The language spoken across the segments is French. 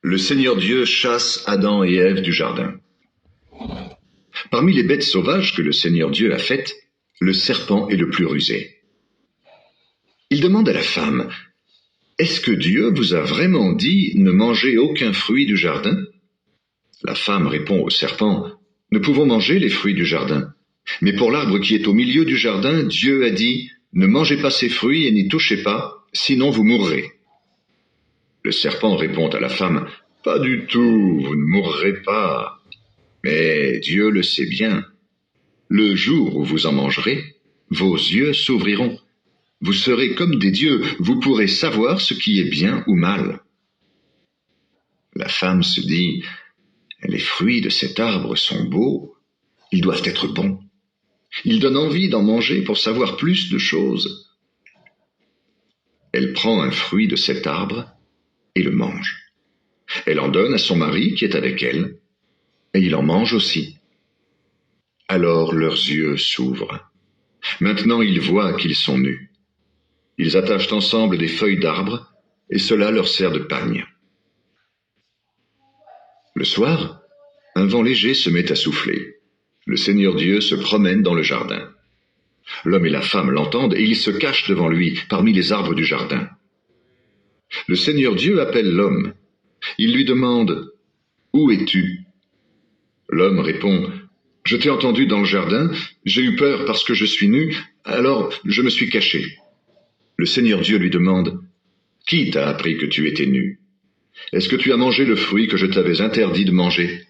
Le Seigneur Dieu chasse Adam et Ève du jardin. Parmi les bêtes sauvages que le Seigneur Dieu a faites, le serpent est le plus rusé. Il demande à la femme, « Est-ce que Dieu vous a vraiment dit ne mangez aucun fruit du jardin ?» La femme répond au serpent, « Nous pouvons manger les fruits du jardin. Mais pour l'arbre qui est au milieu du jardin, Dieu a dit, ne mangez pas ses fruits et n'y touchez pas, sinon vous mourrez. » Le serpent répond à la femme, « Pas du tout, vous ne mourrez pas. Mais Dieu le sait bien. Le jour où vous en mangerez, vos yeux s'ouvriront. Vous serez comme des dieux, vous pourrez savoir ce qui est bien ou mal. » La femme se dit, « Les fruits de cet arbre sont beaux, ils doivent être bons. Ils donnent envie d'en manger pour savoir plus de choses. » Elle prend un fruit de cet arbre et le mange. Elle en donne à son mari qui est avec elle, et il en mange aussi. Alors leurs yeux s'ouvrent. Maintenant ils voient qu'ils sont nus. Ils attachent ensemble des feuilles d'arbre, et cela leur sert de pagne. Le soir, un vent léger se met à souffler. Le Seigneur Dieu se promène dans le jardin. L'homme et la femme l'entendent, et ils se cachent devant lui, parmi les arbres du jardin. Le Seigneur Dieu appelle l'homme. Il lui demande, « Où es-tu » L'homme répond, « Je t'ai entendu dans le jardin, j'ai eu peur parce que je suis nu, alors je me suis caché. » Le Seigneur Dieu lui demande, « Qui t'a appris que tu étais nu? Est-ce que tu as mangé le fruit que je t'avais interdit de manger ?»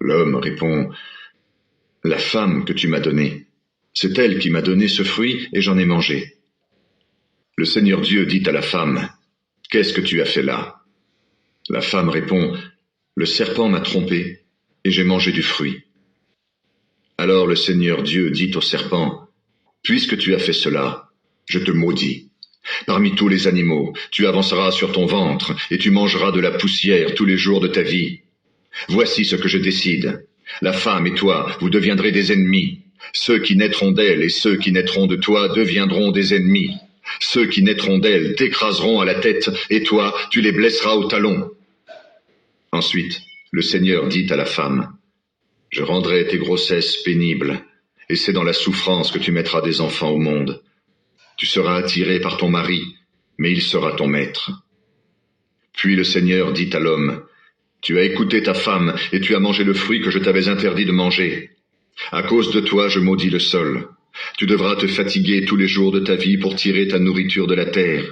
L'homme répond, « La femme que tu m'as donnée, c'est elle qui m'a donné ce fruit et j'en ai mangé. » Le Seigneur Dieu dit à la femme, « Qu'est-ce que tu as fait là ?» La femme répond, « Le serpent m'a trompé et j'ai mangé du fruit. » Alors le Seigneur Dieu dit au serpent, « Puisque tu as fait cela, je te maudis. Parmi tous les animaux, tu avanceras sur ton ventre et tu mangeras de la poussière tous les jours de ta vie. Voici ce que je décide. La femme et toi, vous deviendrez des ennemis. Ceux qui naîtront d'elle et ceux qui naîtront de toi deviendront des ennemis. Ceux qui naîtront d'elle t'écraseront à la tête, et toi, tu les blesseras au talon. » Ensuite, le Seigneur dit à la femme, « Je rendrai tes grossesses pénibles, et c'est dans la souffrance que tu mettras des enfants au monde. Tu seras attiré par ton mari, mais il sera ton maître. » Puis le Seigneur dit à l'homme, « Tu as écouté ta femme, et tu as mangé le fruit que je t'avais interdit de manger. À cause de toi, je maudis le sol. Tu devras te fatiguer tous les jours de ta vie pour tirer ta nourriture de la terre.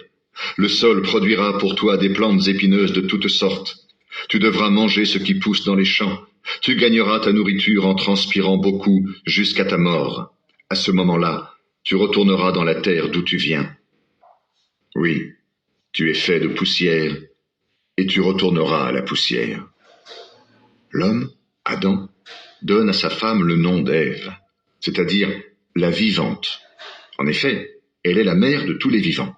Le sol produira pour toi des plantes épineuses de toutes sortes. Tu devras manger ce qui pousse dans les champs. Tu gagneras ta nourriture en transpirant beaucoup jusqu'à ta mort. À ce moment-là, tu retourneras dans la terre d'où tu viens. Oui, tu es fait de poussière, et tu retourneras à la poussière. » L'homme, Adam, donne à sa femme le nom d'Ève, c'est-à-dire la vivante. En effet, elle est la mère de tous les vivants.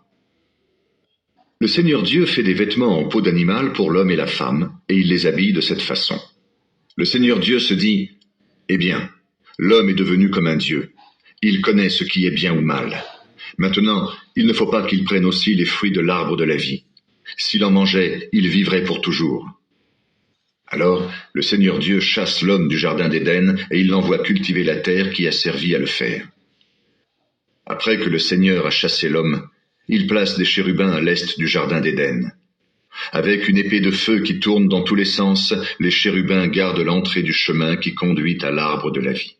Le Seigneur Dieu fait des vêtements en peau d'animal pour l'homme et la femme, et il les habille de cette façon. Le Seigneur Dieu se dit, « Eh bien, l'homme est devenu comme un Dieu. Il connaît ce qui est bien ou mal. Maintenant, il ne faut pas qu'il prenne aussi les fruits de l'arbre de la vie. S'il en mangeait, il vivrait pour toujours. » Alors, le Seigneur Dieu chasse l'homme du jardin d'Éden et il l'envoie cultiver la terre qui a servi à le faire. Après que le Seigneur a chassé l'homme, il place des chérubins à l'est du jardin d'Éden. Avec une épée de feu qui tourne dans tous les sens, les chérubins gardent l'entrée du chemin qui conduit à l'arbre de la vie.